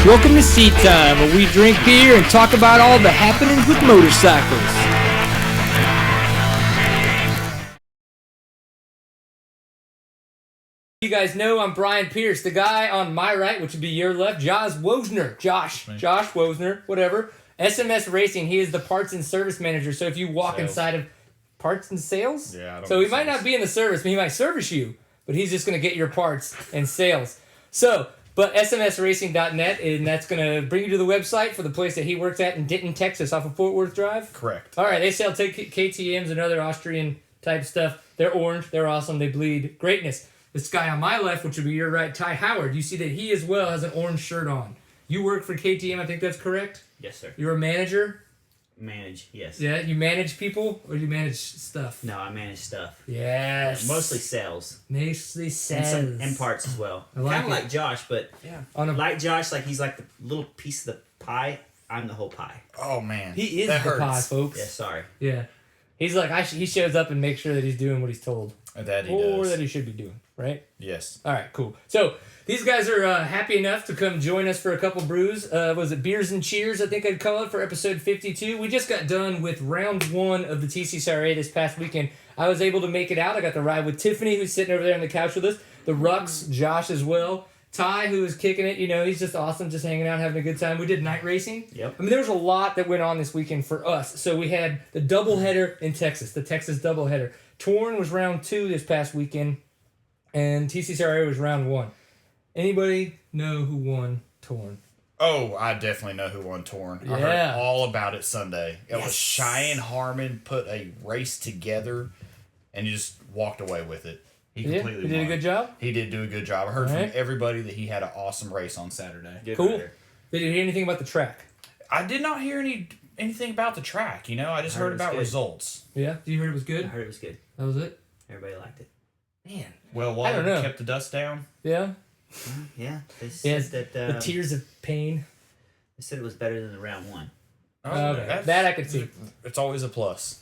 Welcome to Seat Time, where we drink beer and talk about all the happenings with motorcycles. You guys know I'm Brian Pierce. The guy on my right, which would be your left, Josh Wozner. Josh Wozner, whatever. SMS Racing, he is the parts and service manager. So if you walk inside of parts and sales, so he might not be in the service, but he might service you. But he's just going to get your parts and sales. So, but smsracing.net, and that's going to bring you to the website for the place that he works at in Denton, Texas, off of Fort Worth Drive. Correct. All right, they sell KTMs and other Austrian type stuff. They're orange. They're awesome. They bleed greatness. This guy on my left, which would be your right, Ty Howard, you see that he as well has an orange shirt on. You work for KTM, I think that's correct? Yes, sir. You're a manager? Manage, yes. Yeah, you manage people or you manage stuff? No, I manage stuff. Yes. Mostly sales. Mostly sales. And parts as well. I like Kind of it. like Josh, but like Josh, like he's like the little piece of the pie. I'm the whole pie. Oh man, He is that the hurts. pie, folks. Yeah, sorry. Yeah. He's like, he shows up and makes sure that he's doing what he's told. That he Or does. that he should be doing, right? Yes. All right, cool. So these guys are happy enough to come join us for a couple brews. Was it Beers and Cheers, I think I'd call it, for episode 52. We just got done with round one of the TCCRA this past weekend. I was able to make it out. I got to ride with Tiffany, who's sitting over there on the couch with us. The Rux, Josh as well. Ty, who is kicking it. You know, he's just awesome, just hanging out, having a good time. We did night racing. Yep. I mean, there was a lot that went on this weekend for us. So we had the doubleheader in Texas, the Texas doubleheader. Torn was round 2 this past weekend, and TCCRA was round 1. Anybody know who won Torn? Oh, I definitely know who won Torn. I Yeah. heard all about it Sunday. It was Yes. Cheyenne Harmon put a race together, and he just walked away with it. He Yeah, completely he did a won. good job. He did do a good job. I heard Alright. from everybody that he had an awesome race on Saturday. Good Cool. rider. Did you hear anything about the track? I did not hear anything about the track. You know, I just I heard heard it was about good. results. Yeah, did you hear it was I good? heard it was good. That was it. Everybody liked it. Man, Well, I don't Waller know. kept the dust down. yeah. Yeah, they Yes, said the that. tears of pain. They said it was better than the round 1. Okay, that's- that I could see. It's always a plus.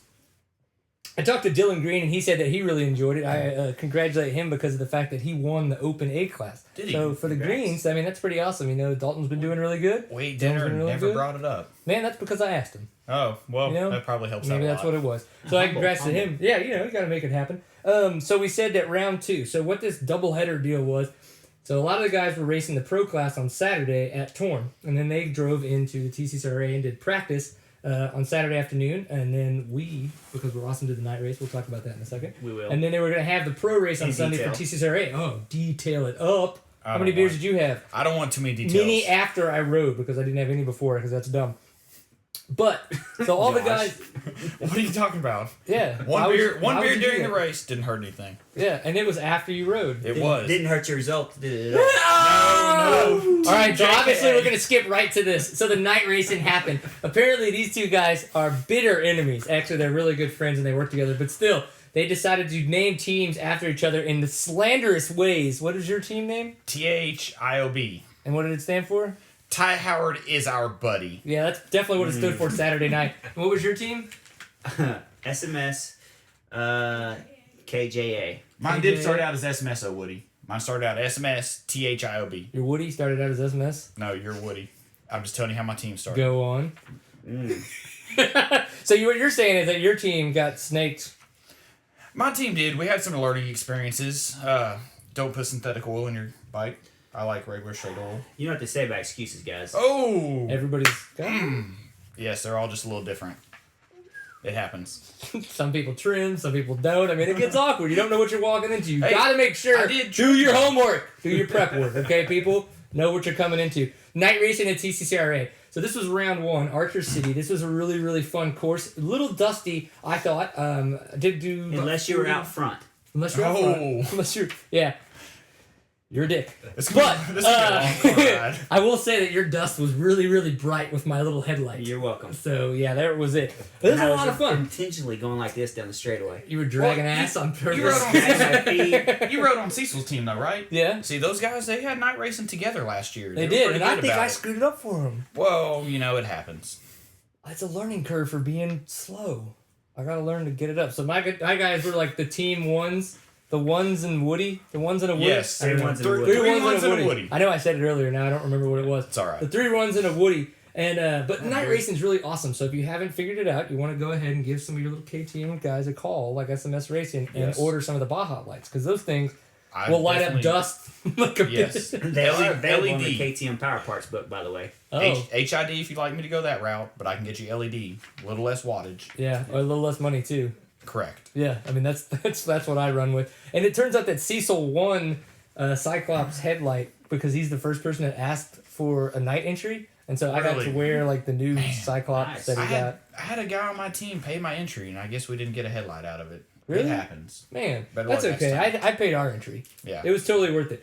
I talked to Dylan Green, and he said that he really enjoyed it. I congratulate him because of the fact that he won the Open A class. Did he? So for the Congrats. Greens, I mean, that's pretty awesome. You know, Dalton's been doing really good. Wade Dylan's Dinner been really never good. brought it up. Man, that's because I asked him. Oh, well, You know, that probably helps Maybe out a that's lot. what it was. So I Humble, congrats to humble. him. Yeah, you know, you got to make it happen. So we said that round 2. So what this doubleheader deal was, so a lot of the guys were racing the pro class on Saturday at Torn, and then they drove into the TCCRA and did practice on Saturday afternoon, and then we, because we're awesome, did the night race. We'll talk about that in a second. We will. And then they were going to have the pro race on In Sunday detail. for TCCRA. Oh, detail it up. I How many don't beers want- did you have? I don't want too many details. Many after I rode, because I didn't have any before, because that's dumb. But, so all the Josh. guys, What are you talking about? yeah. One why would beer, you- one why beer would you do during the that? race didn't hurt anything. Yeah, and it was after you rode. It was. Didn't hurt your result, did it? At all? Oh! No. All right, so JK. obviously we're going to skip right to this. So the night racing happened. Apparently these two guys are bitter enemies. Actually, they're really good friends and they work together. But still, they decided to name teams after each other in the slanderous ways. What is your team name? THIOB. And what did it stand for? Ty Howard is our buddy. Yeah, that's definitely what it stood for Saturday night. And what was your team? SMS, KJA. Mine did start out as SMSO Woody. Mine started out SMS THIOB. Your Woody started out as SMS. No, you're Woody. I'm just telling you how my team started. Go on. Mm. So what you're saying is that your team got snaked. My team did. We had some learning experiences. Don't put synthetic oil in your bike. I like regular straight oil. You don't have to say about excuses, guys. Oh! Everybody's got Yes, they're all just a little different. It happens. Some people trim, some people don't. I mean, it gets awkward. You don't know what you're walking into. You Hey, got to make sure. I did Do your homework. Do your prep work, okay, people? Know what you're coming into. Night racing at TCCRA. So this was round 1, Archer City. This was a really, really fun course. A little dusty, I thought. Did do Unless you were out front. Unless you're out front. Oh. Unless you're, yeah. You're a dick. This But this is a long car ride. I will say that your dust was really, really bright with my little headlight. You're welcome. So yeah, there was it. It was And I a lot of fun. Intentionally going like this down the straightaway. You were dragging Well, ass on purpose. You rode on Cecil's you rode on Cecil's team though, right? Yeah, See, those guys, they had night racing together last year. they were did, pretty and I good think about I it. screwed it up for them. Well, you know, it happens. It's a learning curve for being slow. I gotta learn to get it up. So my guys were like the team ones, The ones in Woody? The ones in a Woody? Yes. Three ones in a Woody. Three ones in a Woody. I know I said it earlier. Now I don't remember what it was. It's all right. The 3 runs in a Woody. And but night racing is really awesome. So if you haven't figured it out, you want to go ahead and give some of your little KTM guys a call, like SMS Racing, and order some of the Baja lights because those things will light up dust like a Yes. bitch. They are available in the LED. KTM Power Parts book, by the way. Oh, HID if you'd like me to go that route, but I can get you LED, a little less wattage. yeah, or a little less money too. Correct. Yeah, I mean that's what I run with. And it turns out that Cecil won Cyclops headlight because he's the first person that asked for a night entry. And so I got to Really? wear like the new Cyclops nice. that he got. I had a guy on my team pay my entry, and I guess we didn't get a headlight out of it. Really? It happens. Man, Better that's luck next okay. time. I paid our entry. Yeah. It was totally worth it.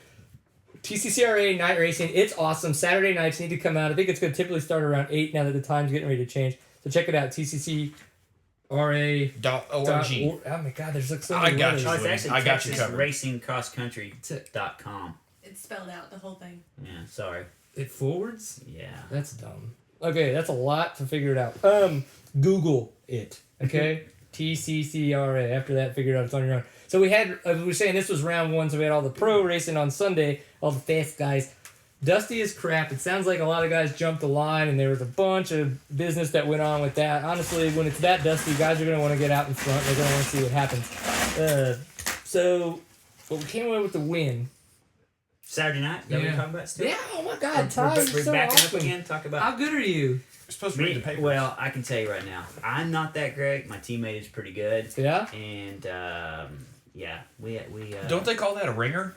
TCCRA night racing, it's awesome. Saturday nights need to come out. I think it's going to typically start around 8 now that the time's getting ready to change. So check it out, TCCRA. .org. Oh my God, there's like so I many got letters. you. Oh, it's actually I got you Texas covered. Racing Cross Country.com. It's spelled out, the whole thing. Yeah, sorry. It forwards? Yeah. That's dumb. Okay, that's a lot to figure it out. Google it. Okay? TCCRA. After that, figure it out. It's on your own. So we were saying this was round 1, so we had all the pro racing on Sunday, all the fast guys. Dusty as crap. It sounds like a lot of guys jumped the line, and there was a bunch of business that went on with that. Honestly, when it's that dusty, guys are going to want to get out in front. They're going to want to see what happens. But we came away with the win. Saturday night? Is that what Yeah. you're talking about still? Yeah, oh my God, Ty, We're you're so backing awesome. up again. Talk about How good are you? You're supposed to read me. the papers. Well, I can tell you right now, I'm not that great. My teammate is pretty good, Yeah? and yeah, we Don't they call that a ringer?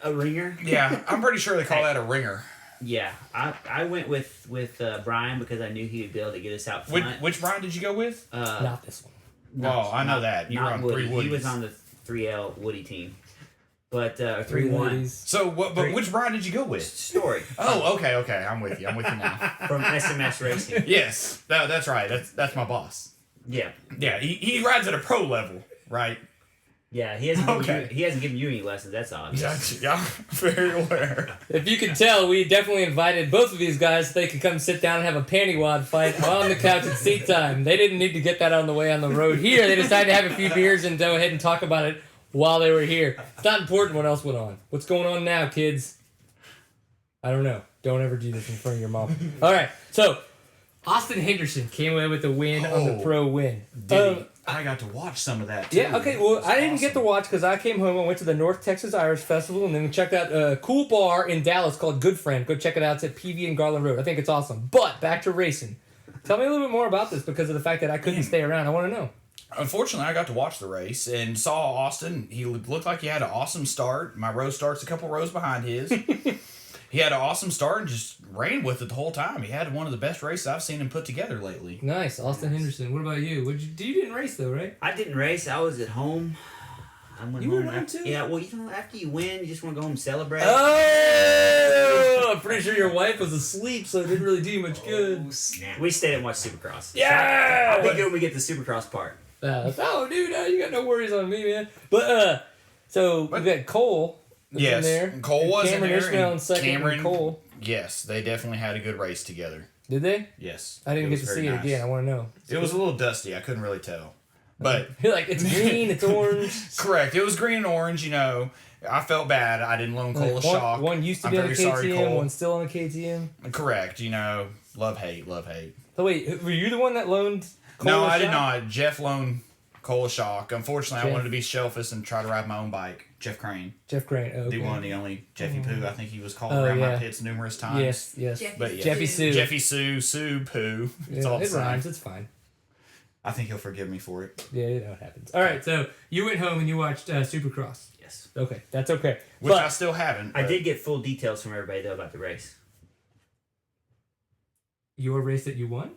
a ringer. Yeah, I'm pretty sure they call that a ringer. Yeah, I went with Brian because I knew he would be able to get us out front. Which Brian did you go with? Not this one. Oh, I know that. You were not on Woody. 3 Woodies. He was on the 3L Woody team, but 3 3-1 ladies. So, what? But Three. which Brian did you go with? story Oh, okay. I'm with you. I'm with you now. from SMS Racing. Yes, that's right. That's my boss. Yeah, Yeah, he rides at a pro level, right? yeah. He hasn't Okay. he hasn't given you any lessons. That's obvious. Gotcha. Yeah, very aware. If you can tell, we definitely invited both of these guys so they could come sit down and have a panty wad fight on the couch at seat time. They didn't need to get that on the way on the road here. They decided to have a few beers and go ahead and talk about it while they were here. It's not important what else went on. What's going on now, kids? I don't know. Don't ever do this in front of your mom. All right, so Austin Henderson came away with the win on the Oh. pro win. I got to watch some of that too. Yeah, okay, well, It's I didn't get to awesome. watch because I came home. I went to the North Texas Irish Festival and then we checked out a cool bar in Dallas called Good Friend. Go check it out. It's at PV and Garland Road. I think it's awesome. But back to racing. Tell me a little bit more about this because of the fact that I couldn't stay around. I want to know. Unfortunately, I got to watch the race and saw Austin. He looked like he had an awesome start. My row starts a couple rows behind his. He had an awesome start and just ran with it the whole time. He had one of the best races I've seen him put together lately. Nice, Austin Henderson. What about you? You didn't race though, right? I didn't race. I was at home. I went You home were home after, too? Yeah, well, after you win, you just want to go home and celebrate. Oh, I'm pretty sure your wife was asleep, so it didn't really do you much good. Oh, snap. We stayed and watched Supercross. Yeah! I'll be good when we get to the Supercross part. Oh, dude, you got no worries on me, man. But so we got Cole. Was Yes, in there. Cole was Cameron in there. Ishmael in and second. Cameron, And Cole. yes, they definitely had a good race together. Did they? Yes, I didn't it get was to very see it nice. again. I want to know. It was a little dusty. I couldn't really tell, but You're like, it's green, it's orange. correct. It was green and orange. You know, I felt bad. I didn't loan Cole a Like, shock. one used to I'm be on the very sorry, KTM, Cole. one's still on the KTM. Correct. You know, love hate. So wait, were you the one that loaned Cole No, a I did shot? not. Jeff loaned Cole a shock. Unfortunately, Jeff. I wanted to be shelfish and try to ride my own bike. Jeff Crane, Jeff Grant. Oh, okay. the one, the only Jeffy Poo. I think he was called Oh, around yeah. my pits numerous times. Yes. Jeffy But yeah. Jeffy Sue. Jeffy Sue Poo. It's Yeah, all the it same. rhymes. It's fine. I think he'll forgive me for it. Yeah, you know what happens. All right, so you went home and you watched Supercross. Yes. Okay, that's okay. Which But I still haven't. I but- did get full details from everybody, though, about the race. your race that you won?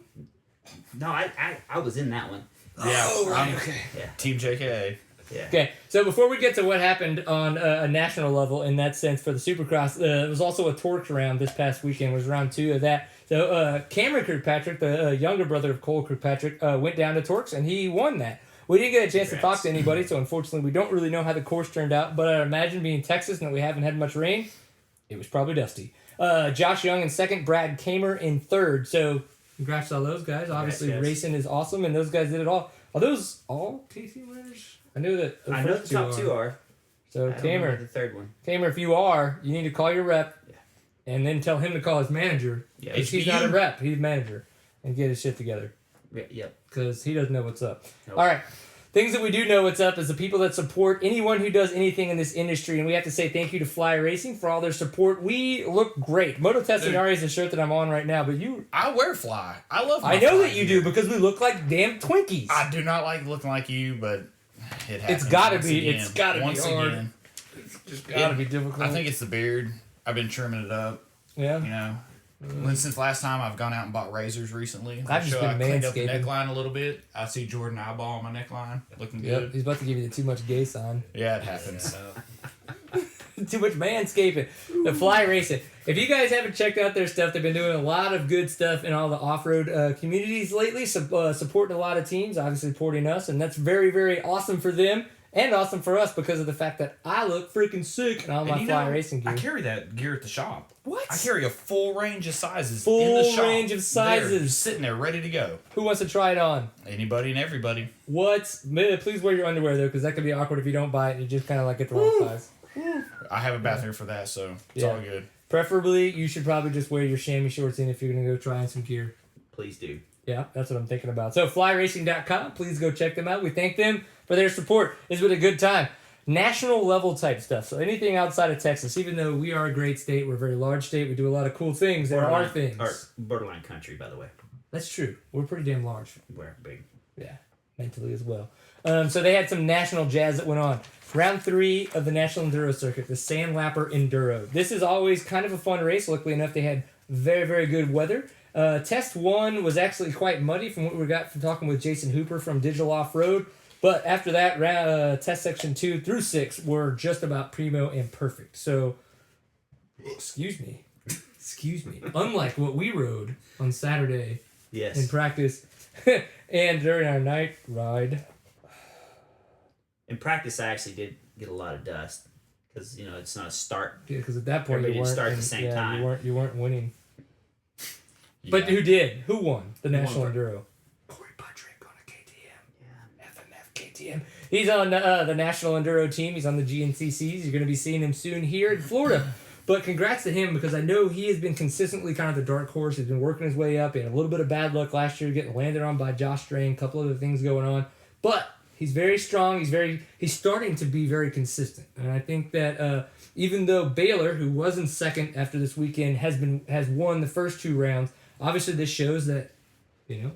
No, I was in that one. Yeah. I'm okay. Team JKA. Yeah. Okay, so before we get to what happened on a national level in that sense for the Supercross, it was also a Torques round this past weekend. Was round 2 of that. So Cameron Kirkpatrick, the younger brother of Cole Kirkpatrick, went down to Torques and he won that. We didn't get a chance to talk to anybody, so unfortunately we don't really know how the course turned out. But I imagine being Texas and that we haven't had much rain, it was probably dusty. Josh Young in second, Brad Kamer in third. So congrats to all those guys. Obviously guys. racing is awesome and those guys did it all. Are those all KTM winners? I knew that. I know the top two are. So I don't remember Kamer, the third one. if you are, you need to call your rep, and then tell him to call his manager. Yeah. Because he's not a rep, he's a manager, and get his shit together. Yep. Because he doesn't know what's up. Nope. All right. Things that we do know what's up is the people that support anyone who does anything in this industry, and we have to say thank you to Fly Racing for all their support. We look great. Moto Testinari is the shirt that I'm on right now, but I wear Fly. I love my I know Fly that you gear. do because we look like damn Twinkies. I do not like looking like you, but it happens. gotta once be- again. it's gotta be once hard. again. It's just gotta be difficult. I think it's the beard. I've been trimming it up. yeah. You know, since last time I've gone out and bought razors recently. I've just I been cleaned up the manscaping. neckline a little bit. I see Jordan eyeball on my neckline, looking Yep. good. He's about to give you the too much gay sign. Yeah, it happens. Too much manscaping. The Fly Racing. If you guys haven't checked out their stuff, they've been doing a lot of good stuff in all the off-road communities lately, supporting a lot of teams, obviously supporting us, and that's very, very awesome for them and awesome for us because of the fact that I look freaking sick in all my And you Fly know, Racing gear. I carry that gear at the shop. What? I carry a full range of sizes in Full the shop. range of sizes. They're sitting there ready to go. Who wants to try it on? Anybody and everybody. Please wear your underwear, though, because that could be awkward if you don't buy it and you just kind of like get the wrong size. I have a bathroom for that, so it's Yeah. all good. Preferably, you should probably just wear your chamois shorts in if you're going to go try on some gear. Please do. Yeah, that's what I'm thinking about. So, flyracing.com, please go check them out. We thank them for their support. It's been a good time. National level type stuff. So, anything outside of Texas, even though we are a great state, we're a very large state, we do a lot of cool things. There are things. Or borderline country, by the way. That's true. We're pretty damn large. We're big. Yeah, mentally as well. So, they had some national jazz that went on. Round 3 of the National Enduro Circuit, the Sandlapper Enduro. This is always kind of a fun race. Luckily enough, they had very, very good weather. Test 1 was actually quite muddy from what we got from talking with Jason Hooper from Digital Off-Road. But after that, test section 2 through 6 were just about primo and perfect. So, excuse me. Unlike what we rode on Saturday Yes. in practice and during our night ride. In practice, I actually did get a lot of dust because it's not a start. Yeah, because at that point Everybody you didn't weren't start at the same time. You weren't winning. Yeah. But who did? Who won the Who National won? Enduro? Corey Patrick on a KTM. FMF KTM. He's on the National Enduro team. He's on the GNCCs. You're going to be seeing him soon here in Florida. But congrats to him because I know he has been consistently kind of the dark horse. He's been working his way up. He had a little bit of bad luck last year, getting landed on by Josh Strain, a couple other things going on. But he's very strong. He's starting to be very consistent. And I think that even though Baylor, who was in second after this weekend, has won the first 2 rounds, obviously this shows that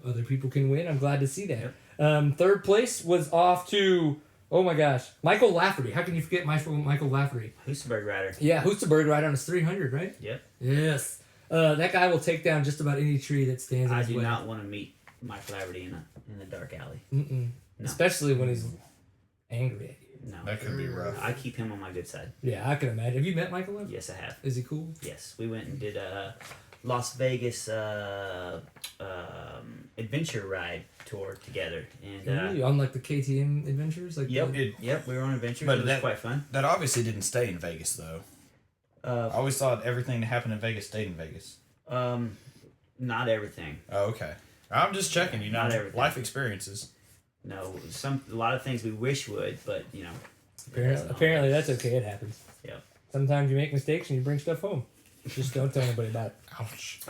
other people can win. I'm glad to see that. Yep. Third place was off to, oh my gosh, Michael Lafferty. How can you forget Michael Lafferty? Hustenberg rider. Yeah, Hustenberg right on his 300, right? Yep. Yes. That guy will take down just about any tree that stands in I his do way. not want to meet Mike Laverty in the dark alley. Mm-mm. No. Especially when he's angry at you. No. That could be rough. I keep him on my good side. Yeah, I can imagine. Have you met Michael Lafferty? Yes, I have. Is he cool? Yes, we went and did a Las Vegas adventure ride tour together, and Really? On like the KTM adventures? Like yep, the- we were on adventures. But It was that- quite fun. That obviously didn't stay in Vegas, though. I always thought everything that happened in Vegas stayed in Vegas. Not everything. Oh, okay. I'm just checking, Not everything. life experiences. No, a lot of things we wish would, but Apparently that's okay. It happens. Yep. Sometimes you make mistakes and you bring stuff home. Just don't tell anybody about it. Ouch.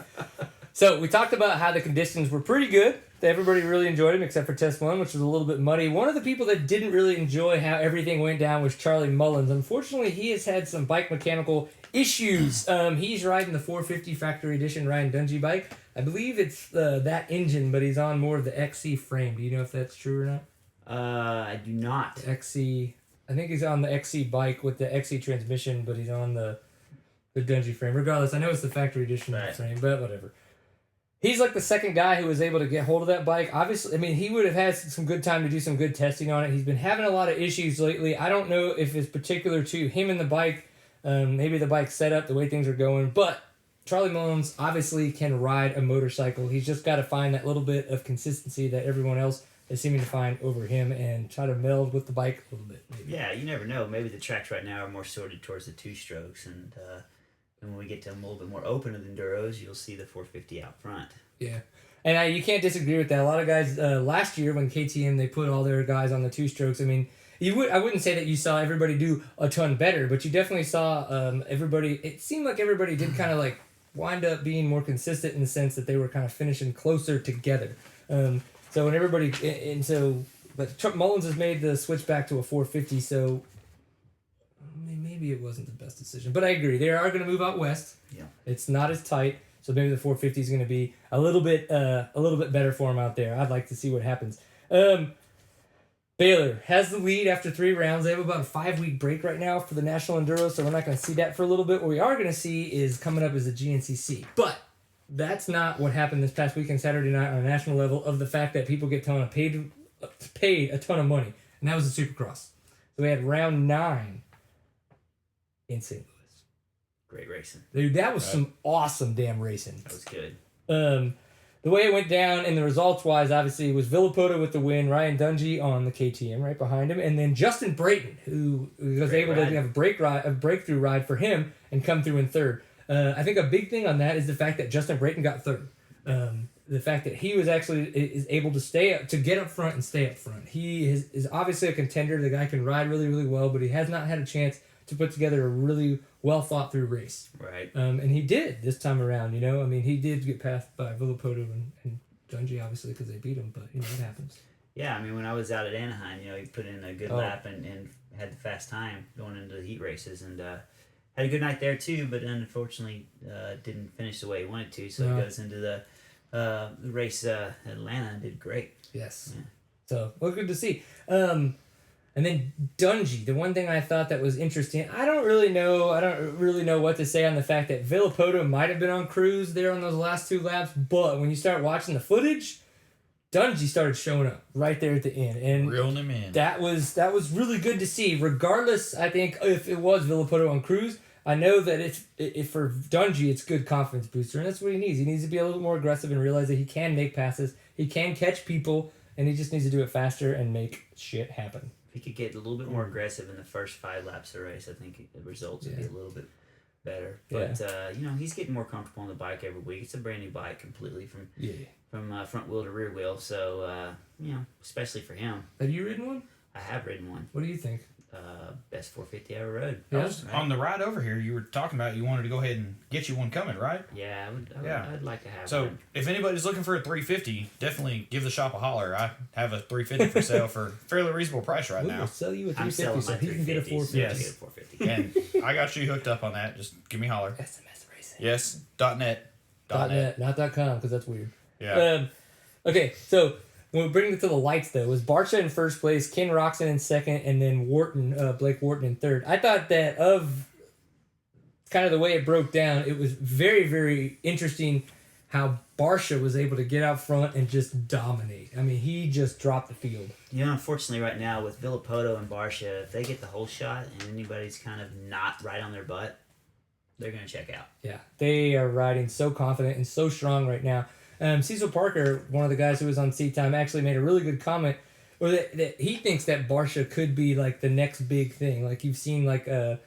So we talked about how the conditions were pretty good. Everybody really enjoyed them except for test 1, which was a little bit muddy. One of the people that didn't really enjoy how everything went down was Charlie Mullins. Unfortunately, he has had some bike mechanical issues. He's riding the 450 Factory Edition Ryan Dungey bike. I believe it's that engine, but he's on more of the XC frame. Do you know if that's true or not? I do not. XC. I think he's on the XC bike with the XC transmission, but he's on the Dungey frame. Regardless, I know it's the Factory Edition Right. frame, but whatever. He's like the second guy who was able to get hold of that bike. Obviously, I mean, he would have had some good time to do some good testing on it. He's been having a lot of issues lately. I don't know if it's particular to him and the bike, maybe the bike setup, the way things are going. But Charlie Mullins obviously can ride a motorcycle. He's just got to find that little bit of consistency that everyone else is seeming to find over him and try to meld with the bike a little bit. Maybe. Yeah, you never know. Maybe the tracks right now are more sorted towards the 2-strokes, and when we get to them a little bit more open of the enduros, you'll see the 450 out front. Yeah. And you can't disagree with that. A lot of guys, last year when KTM, they put all their guys on the 2-strokes, I mean, I wouldn't say that you saw everybody do a ton better, but you definitely saw everybody. It seemed like everybody did kind of like wind up being more consistent in the sense that they were kind of finishing closer together. So when everybody but Chuck Mullins has made the switch back to a 450. So maybe it wasn't the best decision, but I agree they are going to move out west. Yeah. It's not as tight, so maybe the 450 is going to be a little bit better for him out there. I'd like to see what happens. Baylor has the lead after 3 rounds. They have about a 5-week break right now for the National Enduro, so we're not going to see that for a little bit. What we are going to see is coming up is the GNCC. But that's not what happened this past weekend, Saturday night, on a national level, of the fact that people get paid a ton of money, and that was the Supercross. So we had round 9 in St. Louis. Great racing. Dude, that was some awesome damn racing. That was good. The way it went down, and the results-wise, obviously, it was Villapoto with the win, Ryan Dungey on the KTM right behind him, and then Justin Brayton, who was able to have a breakthrough ride for him and come through in third. I think a big thing on that is the fact that Justin Brayton got third. The fact that he was is able to get up front and stay up front. He is obviously a contender. The guy can ride really, really well, but he has not had a chance to put together a really well thought through race. Right. And he did this time around, you know. I mean, he did get passed by Villapoto and Dungey, obviously, because they beat him, but, you know, it happens. Yeah, I mean, when I was out at Anaheim, he put in a good lap and had the fast time going into the heat races, and had a good night there too, but unfortunately didn't finish the way he wanted to, so he goes into the race Atlanta and did great. Yes. Yeah. So, well, good to see. And then Dungey, the one thing I thought that was interesting, I don't really know what to say on the fact that Villapoto might have been on cruise there on those last 2 laps, but when you start watching the footage, Dungey started showing up right there at the end, and reeling him in. That was really good to see. Regardless, I think if it was Villapoto on cruise, I know that if for Dungey, it's good confidence booster, and that's what he needs. He needs to be a little more aggressive and realize that he can make passes, he can catch people, and he just needs to do it faster and make shit happen. If he could get a little bit more aggressive in the first 5 laps of the race, I think the results would be a little bit better. But he's getting more comfortable on the bike every week. It's a brand new bike completely from front wheel to rear wheel. So especially for him. Have you ridden one? I have ridden one. What do you think? Best 450 I ever rode. Yeah. On the ride over here, you were talking about you wanted to go ahead and get you one coming, right? Yeah, I'd like to have So one. if anybody's looking for a 350, definitely give the shop a holler. I have a 350 for sale for a fairly reasonable price right We'll now. sell you a I'm 350 selling so my he can get a 350s. 450. Yeah, get a 450. And I got you hooked up on that. Just give me a holler. SMS Racing. Yes, .net. .net, not .com, because that's weird. Yeah. Okay, so when we bring it to the lights, though, it was Barcia in first place, Ken Roxon in second, and then Blake Wharton in third. I thought that of kind of the way it broke down, it was very, very interesting how Barcia was able to get out front and just dominate. I mean, he just dropped the field. Unfortunately right now with Villapoto and Barcia, if they get the whole shot and anybody's kind of not right on their butt, they're going to check out. Yeah, they are riding so confident and so strong right now. Cecil Parker, one of the guys who was on Seat Time, actually made a really good comment that he thinks that Barcia could be like the next big thing. Like you've seen like the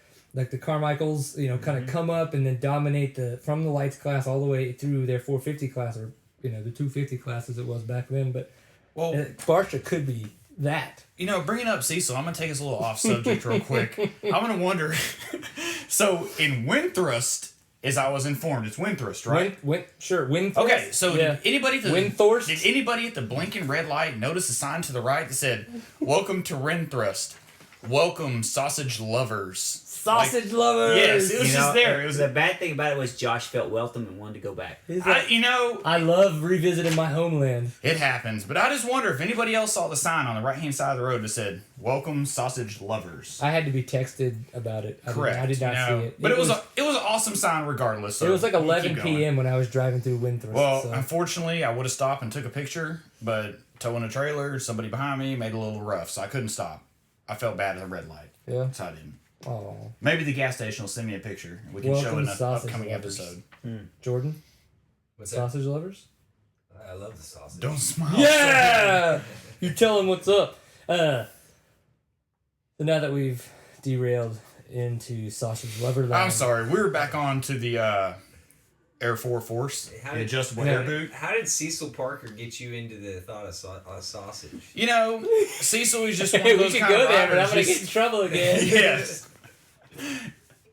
Carmichaels, kind of come up and then dominate from the lights class all the way through their 450 class, or the 250 class as it was back then. But Barcia could be that. Bringing up Cecil, I'm going to take us a little off subject real quick. I'm going to wonder. So in Windthrust, as I was informed, it's Windthrust, right? Windthrust. Okay, so yeah. did anybody at the blinking red light notice a sign to the right that said, "Welcome to Windthrust. Welcome, sausage lovers." Sausage lovers. Yes, it was just there. It was the bad thing about it was Josh felt welcome and wanted to go back. I love revisiting my homeland. It happens, but I just wonder if anybody else saw the sign on the right-hand side of the road that said, "Welcome, sausage lovers." I had to be texted about it. Correct. I did not see it. But it was an awesome sign regardless. So it was like we'll 11 keep going. p.m. when I was driving through Windthrust. Well, unfortunately, I would have stopped and took a picture, but towing a trailer, somebody behind me made it a little rough, so I couldn't stop. I felt bad at the red light. Yeah. So I didn't. Oh. Maybe the gas station will send me a picture. We can show it in an upcoming lovers. episode. Jordan? What's that? Sausage lovers? I love the sausage. Don't smile. Yeah! You tell him what's up. So now that we've derailed into sausage lover land. I'm sorry. We're back on to the Air Force, How the did- adjustable Yeah. air boot. How did Cecil Parker get you into the thought of sausage? You know, Cecil is just one Hey, of we those should kind go of there, but I'm riders gonna get just- in trouble again. Yes.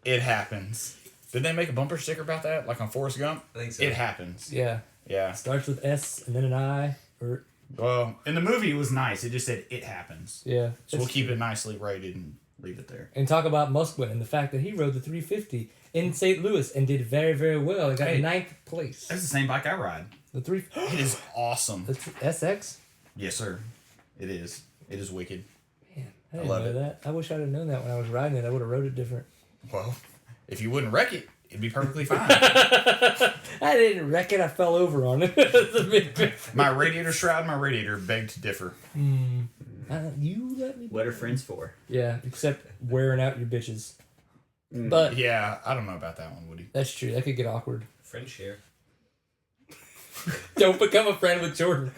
It happens. Did they make a bumper sticker about that, like on Forrest Gump? I think so. It happens. Yeah. Yeah. Starts with S and then an I. Or Well, in the movie, it was nice. It just said "it happens." yeah. So we'll It's- keep it nicely rated and leave it there. And talk about Musquin and the fact that he rode the 350 in St. Louis and did very, very well. He got Hey. ninth place. That's the same bike I ride. The three. It is awesome. The SX. Yes, sir. It is. It is wicked. Man, I didn't love know it. that. I wish I'd have known that when I was riding it. I would have rode it different. Well, if you wouldn't wreck it, it'd be perfectly fine. I didn't wreck it. I fell over on it. It's a big difference. My radiator shroud, my radiator begged to differ. You let me. What are friends for? Yeah, except wearing out your bitches. But Yeah, I don't know about that one, Woody. that's true. That could get awkward. Friend share. Don't become a friend with Jordan.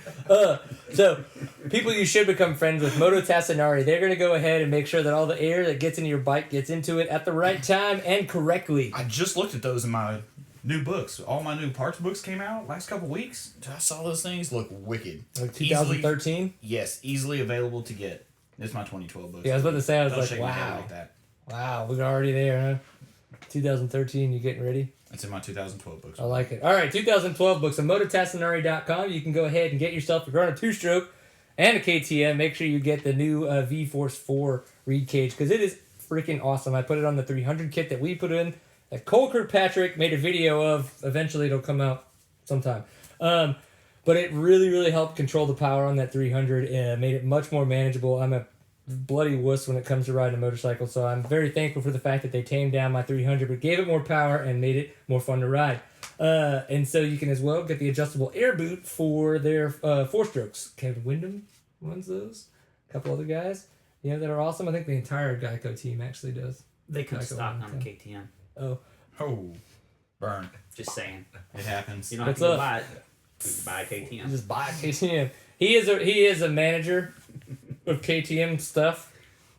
So, people you should become friends with, Moto Tassinari. They're going to go ahead and make sure that all the air that gets into your bike gets into it at the right time and correctly. I just looked at those in my new books. All my new parts books came out last couple weeks. I saw those things look wicked. Like 2013? Yes, easily available to get. It's my 2012 books. Yeah, I was about to say, I was Don't like, shake my head wow. like that. Wow, we're already there, huh? 2013, you getting ready? It's in my 2012 books. I like it. All right, 2012 books on mototassinari.com. You can go ahead and get yourself a Grona 2-stroke and a KTM. Make sure you get the new V-Force 4 reed cage because it is freaking awesome. I put it on the 300 kit that we put in that Cole Kirkpatrick made a video of. Eventually, it'll come out sometime. But it really, really helped control the power on that 300 and made it much more manageable. I'm a bloody wuss when it comes to riding a motorcycle, so I'm very thankful for the fact that they tamed down my 300 but gave it more power and made it more fun to ride. And so you can as well get the adjustable air boot for their 4-strokes. Kevin Windham runs those. A couple other guys, that are awesome. I think the entire Geico team actually does. They come Geico stock one on the KTM. Oh, Oh, burn. Just saying. It happens. You don't have What's to go up? buy it. You can buy a KTM. just buy a KTM. He is a manager of KTM stuff.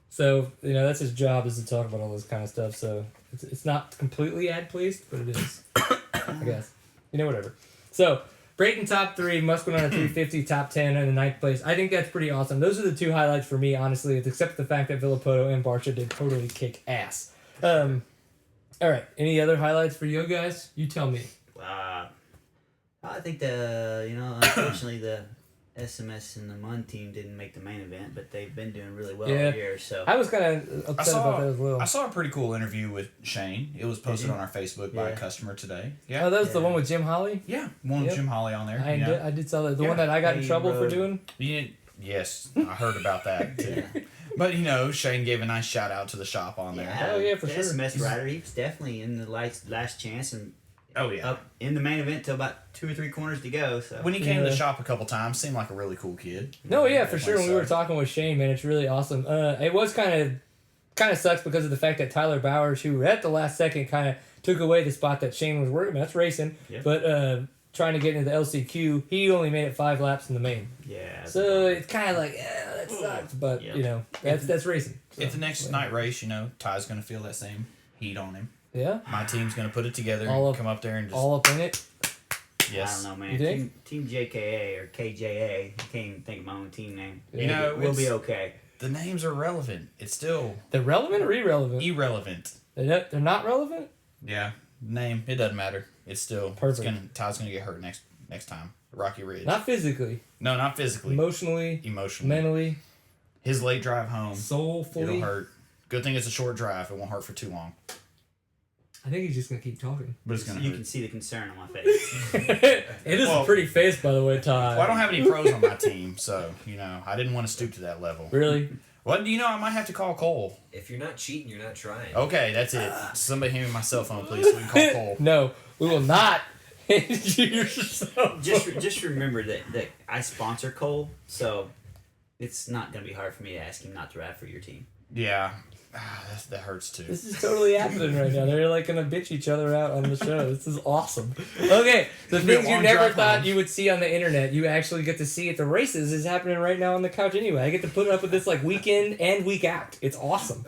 So, that's his job is to talk about all this kind of stuff. So, it's not completely ad placed, but it is, I guess. Whatever. So, Brayton top 3, Musquin on a 350, top 10 in the 9th place. I think that's pretty awesome. Those are the two highlights for me, honestly, except the fact that Villapoto and Barcia did totally kick ass. All right. Any other highlights for you guys? You tell me. I think unfortunately the SMS and the MUN team didn't make the main event, but they've been doing really well Yeah. all year. So I was kind of upset about that as well. I saw a pretty cool interview with Shane. It was posted you? on our Facebook by a Yeah. customer today. Yeah. Oh, that was the Yeah. one with Jim Holly? Yeah. One with Yep. Jim Holly on there. I did saw that. The Yeah. one that I got in He trouble for rode- doing? Yes, I heard about that too. But Shane gave a nice shout out to the shop on there. Oh, yeah, for the sure. SMS rider, he was definitely in the last chance and Oh yeah. up in the main event till about 2 or 3 corners to go. So When he came to Yeah. the shop a couple times, seemed like a really cool kid. No, yeah, for sure. When we were so. talking with Shane, man, it's really awesome. It was kind of sucks because of the fact that Tyler Bowers, who at the last second kind of took away the spot that Shane was working. That's racing, Yeah. but trying to get into the LCQ, he only made it 5 laps in the main. yeah. So it's kind of like, that sucks. But Yeah. that's racing. So, If the next night race, Ty's gonna feel that same heat on him. yeah, My team's gonna put it together All and up- come up there and just all up in it. yes. I don't know, You man. think? Team JKA or KJA. I can't even think of my own team name. We'll be it's- okay. The names are relevant. It's still They're relevant or irrelevant? irrelevant. They're not relevant. Yeah. Name. It doesn't matter. It's still Perfect. Ty's gonna get hurt next time. Rocky Ridge. Not physically, No, not physically. emotionally, Emotionally. mentally, His late drive home. soulfully. It'll hurt. Good thing it's a short drive. It won't hurt for too long. I think he's just gonna keep talking. But it's gonna You hurt. can see the concern on my face. It is a Well- pretty face, by the way, Ty. Well, I don't have any pros on my team, so I didn't want to stoop to that level. Really? Well, I might have to call Cole. If you're not cheating, you're not trying. Okay, that's it. Somebody hand me my cell phone, please, so we can call Cole. No, we will not. Yourself. just remember that I sponsor Cole, so it's not gonna be hard for me to ask him not to ride for your team. Yeah, that hurts too. This is totally happening right now. They're like gonna bitch each other out on the show. This is awesome. Okay, the It's been a things you long never drive thought home. you would see on the internet, you actually get to see at the races is happening right now on the couch anyway. I get to put up with this like week in and week out. It's awesome.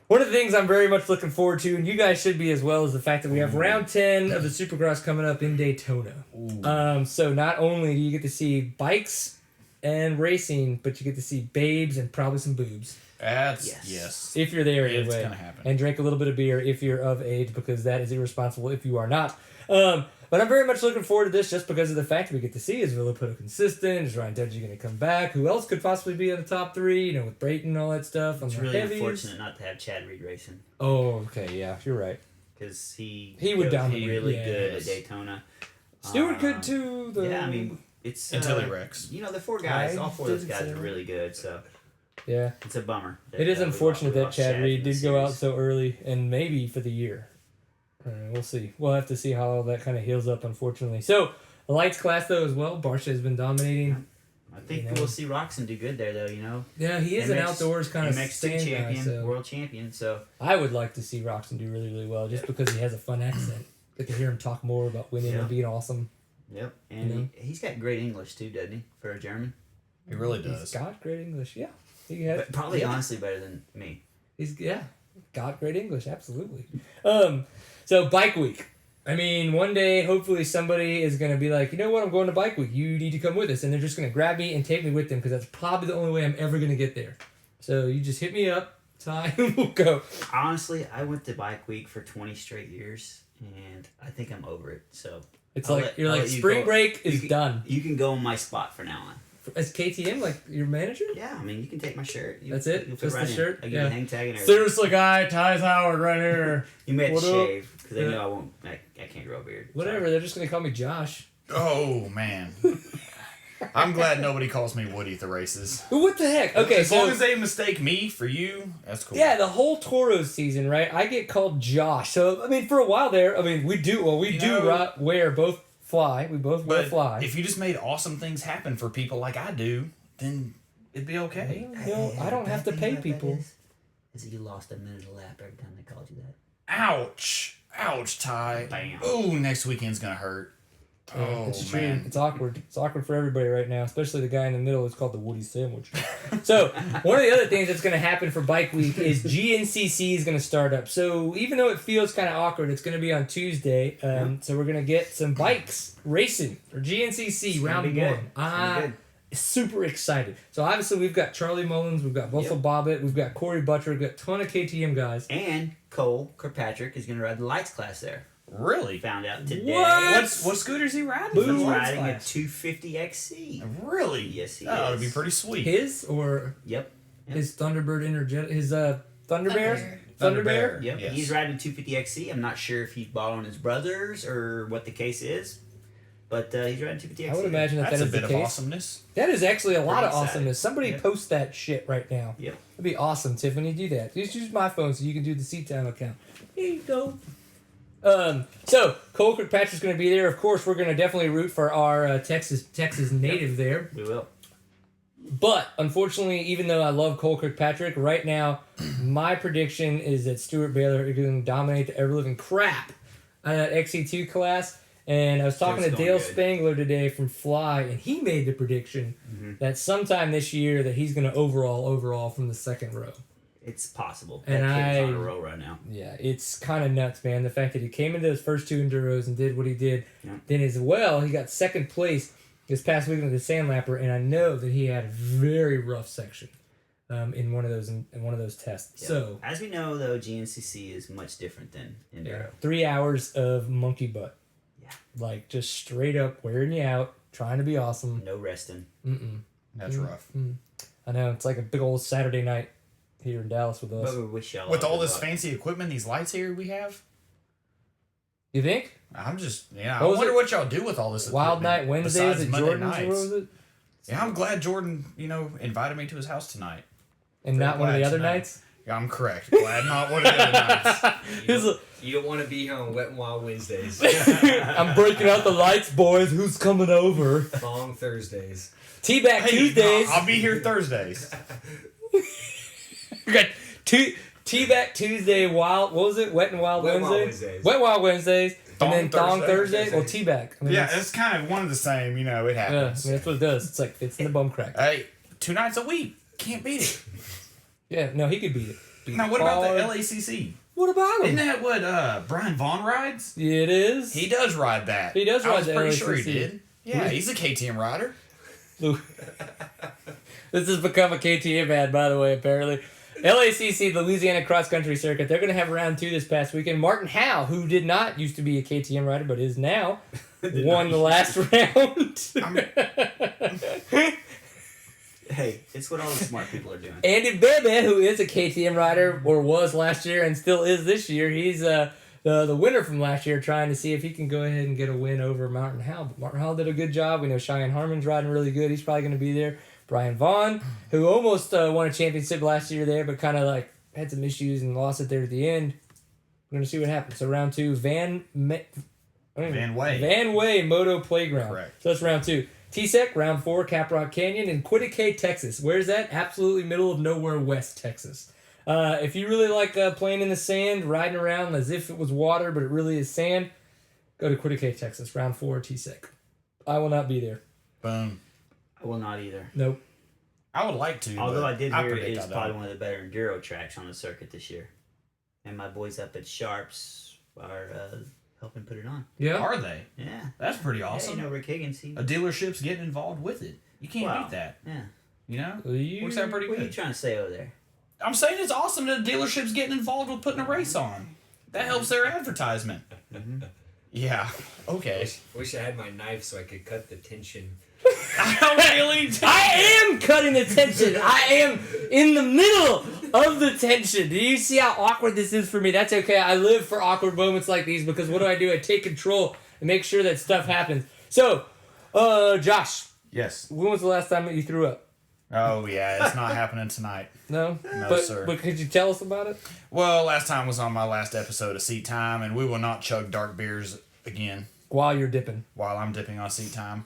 One of the things I'm very much looking forward to, and you guys should be as well, is the fact that we have round 10 of the Supercross coming up in Daytona. So not only do you get to see bikes and racing, but you get to see babes and probably some boobs. That's Yes. yes. If you're there It's anyway. gonna happen. And drink a little bit of beer if you're of age, because that is irresponsible if you are not. But I'm very much looking forward to this just because of the fact that we get to see, is Villapoto consistent? Is Ryan Dungey going to come back? Who else could possibly be in the top 3? You know, with Brayton and all that stuff. On It's the really heavies. unfortunate not to have Chad Reed racing Oh, okay, yeah, you're right. because he would goes dominate, really yeah. good at Daytona. Stewart could Um, too. Though. Yeah, I mean it's Until he wrecks. You know, the 4 guys, I all 4 of those didn't guys say are that. really good. So yeah. it's a bummer. It is we unfortunate that lost Chad Reed from the did go out series. so early, and maybe for the year. We'll see. We'll have to see how all that kind of heals up, unfortunately. So, the lights class, though, as well. Barsha has been dominating. I think You know. we'll see Roxon do good there, though. You know, Yeah, he is an MX outdoors kind of MX2 stand guy. champion, So world champion. So I would like to see Roxon do really, really well, just because he has a fun accent. Get to hear him talk more about winning Yeah. and being awesome. yep, and You know. he's got great English too, doesn't he? For a German, He really He's does. got great English. Yeah, he has. but probably yeah. honestly better than me. He's got great English, absolutely. So bike week. I mean, one day hopefully somebody is gonna be like, you know what, I'm going to bike week. You need to come with us, and they're just gonna grab me and take me with them because that's probably the only way I'm ever gonna get there. So you just hit me up, Ty, and we'll go. Honestly, I went to Bike Week for 20 straight years, and I think I'm over it. So It's I'll like let- you're I'll like let you spring go. break is You can- done. you can go in my spot for now on. As KTM, like your manager. Yeah, I mean, you can take my shirt. That's it? You'll fit Just the right in. shirt? I give Yeah. you a hang tag and everything. Seriously, guy, Ty's Howard right here. You may have to What up? shave because they Yeah. know I won't. I can't grow a beard. Whatever, they're just gonna call me Josh. Oh man. I'm glad nobody calls me Woody at the races. But what the heck? Okay, as so long as they mistake me for you, that's cool. yeah, the whole Toros season, right? I get called Josh. So I mean, for a while there, I mean, we do You know- wear both fly. We both wear But fly. if you just made awesome things happen for people like I do, then it'd be okay. Well, I don't have to pay people. Is that you lost a minute a lap every time they called you that? Ouch. Ouch, Ty. Bam. Ooh, next weekend's gonna hurt. Oh It's true. man. It's awkward. It's awkward for everybody right now, especially the guy in the middle. It's called the Woody Sandwich. So one of the other things that's going to happen for Bike Week is GNCC is going to start up. So even though it feels kind of awkward, it's going to be on Tuesday. So we're going to get some bikes racing for GNCC It's gonna round be good. one. It's gonna be good. Super excited. So obviously we've got Charlie Mullins, we've got Buffalo Bobbitt, we've got Corey Butcher, we've got a ton of KTM guys. And Cole Kirkpatrick is going to ride the lights class there. Really? Found out today. What? What scooter's he riding? Boom. He's for? riding a class. 250 XC. Really? Yes, he That ought to is. be pretty sweet. His or Yep. his Thunderbird Energetic, his Thunderbear? Thunderbear. Yep. Yes. He's riding 250 XC. I'm not sure if he's bought on his brothers or what the case is, but he's riding 250 XC. I would imagine that That's that a is the bit of case. awesomeness. That is actually a lot Pretty of excited. awesomeness. Somebody Yep. post that shit right now. Yep. That'd be awesome, Tiffany. Do that. Just use my phone so you can do the Seat Time account. Here you go. So Cole Kirkpatrick's going to be there. Of course, we're going to definitely root for our Texas native there. We will. But unfortunately, even though I love Cole Kirkpatrick, right now my prediction is that Stuart Baylor is going to dominate the ever living crap out of that XC2 class. And I was talking It's to going Dale good. Spangler today from Fly, and he made the prediction that sometime this year that he's going to overall from the second row. It's possible. And that kid's I- on a roll right now. Yeah, it's kind of nuts, man. The fact that he came into his first two Enduros and did what he did. Yeah. Then as well, he got second place this past weekend with the Sandlapper, and I know that he had a very rough section in one of those tests. Yeah. So as we know, though, GNCC is much different than Enduro. 3 hours of monkey butt. Yeah. Like just straight up wearing you out, trying to be awesome. No resting. That's rough. I know, it's like a big old Saturday night here in Dallas with us. But we wish y'all With luck all and this luck. fancy equipment, these lights here we have, You think? I'm just, I What was wonder it? what y'all do with all this Wild equipment Night Wednesdays besides at Monday Jordan's, nights. what was it? Yeah, I'm glad Jordan, invited me to his house tonight. And not one of the glad other tonight. nights? Yeah, I'm correct. Glad not one of the other nights. You don't want to be here on Wet and Wild Wednesdays. I'm breaking out the lights, boys. Who's coming over? Long Thursdays. Teabag Hey, Tuesdays. I'll be here Thursdays. We got Teabag Tuesday, What was it? Wet and Wild Wet and Wild Wednesdays? Wednesdays. Wet and Wild Wednesdays. Thong And then Thong Thursday. Thursday. Well, Teabag. I mean, Yeah, that's, it's kind of one of the same. It yeah, I mean, happens. that's what it does. It's like, it's in the bum crack. Hey, 2 nights a week. Can't beat it. Yeah, no, he could beat it. Now, what about the hard. LACC? What about Isn't him? that what Brian Vaughn rides? It is. He does ride that. He does I ride was the pretty LACC. sure he did. Yeah, he's a KTM rider. This has become a KTM ad, by the way, apparently. LACC, the Louisiana Cross Country Circuit, they're going to have round 2 this past weekend. Martin Howe, who did not used to be a KTM rider, but is now, won the last round. Hey, it's what all the smart people are doing. Andy Bebe, who is a KTM rider, or was last year and still is this year, he's the winner from last year, trying to see if he can go ahead and get a win over Martin Howe. But Martin Howe did a good job. We know Cheyenne Harmon's riding really good. He's probably going to be there. Brian Vaughn, who almost won a championship last year there, but kind of like had some issues and lost it there at the end. We're going to see what happens. So round 2, Van Way Moto Playground. Correct. So that's round 2. TSEC, round 4, Caprock Canyon in Quittacay, Texas. Where's that? Absolutely middle of nowhere, West Texas. If you really like playing in the sand, riding around as if it was water, but it really is sand, go to Quittacay, Texas, round 4, TSEC. I will not be there. Boom. I will not either. Nope. I would like to. Although but I did hear predict it's I don't. probably one of the better enduro tracks on the circuit this year. And my boys up at Sharps are helping put it on. Yeah. Are they? Yeah. That's pretty Yeah, awesome. you know, Rick Higgins. He, A dealership's getting involved with it. You can't Wow. beat that. yeah. You know? You- Works out pretty What are you good. trying to say over there? I'm saying it's awesome that a dealership's getting involved with putting a race on. That helps their advertisement. Yeah. Okay. Wish I had my knife so I could cut the tension. I don't really. I am cutting the tension. I am in the middle of the tension. Do you see how awkward this is for me? That's okay. I live for awkward moments like these because what do? I take control and make sure that stuff happens. So, Josh, Yes. when was the last time that you threw up? Oh yeah, it's not happening tonight. No? No, but, sir. But could you tell us about it? Well, last time was on my last episode of Seat Time, and we will not chug dark beers again While you're dipping. while I'm dipping on Seat Time.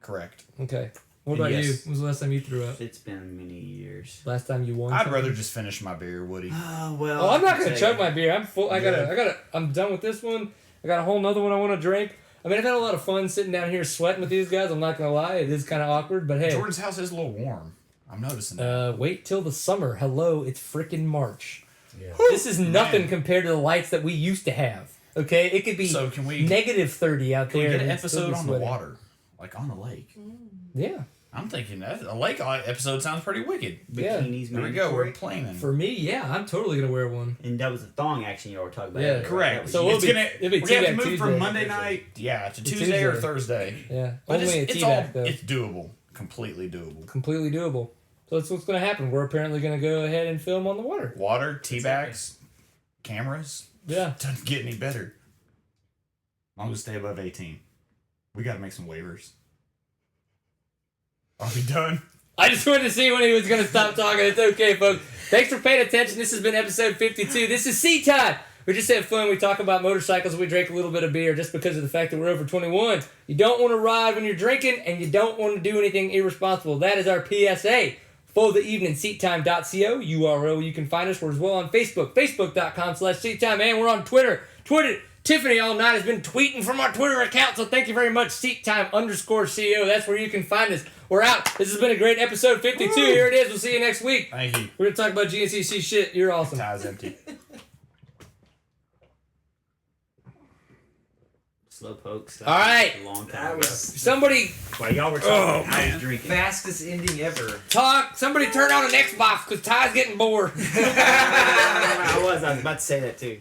Correct. Okay. What about Yes. you? When was the last time you threw up? It's been many years. Last time you won? I'd something? rather just finish my beer, Woody. Oh, well. Oh, I'm not I gonna can chug tell my beer. I'm full. I'm done with this one. I got a whole nother one I want to drink. I mean, I've had a lot of fun sitting down here sweating with these guys. I'm not gonna lie, it is kind of awkward, but hey. Jordan's house is a little warm. I'm noticing that. Wait till the summer. Hello, it's freaking March. Yeah. This is nothing compared to the lights that we used to have. Okay, it could be So can we negative 30 out can we there. get an and it'd still episode be on the sweating. water, like on the lake? Yeah, I'm thinking that a lake episode sounds pretty wicked. Yeah. Bikinis There we go. We're mandatory. planning. for me, yeah, I'm totally gonna wear one. And that was the thong action you were talking about. Yeah. earlier, right? Correct. That was So you. we'll It's be- gonna, it'll be we're gonna have to Teabag move from Tuesday. Monday night, to Tuesday or Tuesday. Thursday. Yeah, But only a it's teabag though. it's doable, completely doable. Completely doable. So that's what's gonna happen. We're apparently gonna go ahead and film on the water. Water, tea bags, cameras. Yeah. Doesn't get any better. As long as we stay above 18. We got to make some waivers. Are we done? I just wanted to see when he was going to stop talking. It's okay, folks. Thanks for paying attention. This has been episode 52. This is Seat Time. We just had fun. We talk about motorcycles. We drank a little bit of beer just because of the fact that we're over 21. You don't want to ride when you're drinking, and you don't want to do anything irresponsible. That is our PSA. For the evening, seattime.co, URL. You can find us. We're as well on Facebook, facebook.com/seattime. And we're on Twitter. Tiffany all night has been tweeting from our Twitter account, so thank you very much, seattime_CO. That's where you can find us. We're out. This has been a great episode 52. Woo. Here it is. We'll see you next week. Thank you. We're going to talk about GNCC shit. You're awesome. Tie's empty. Slow pokes. All right. A long time That ago. was Somebody While y'all were talking, I was drinking. fastest ending ever. talk. Somebody turn on an Xbox because Ty's getting bored. I was about to say that too.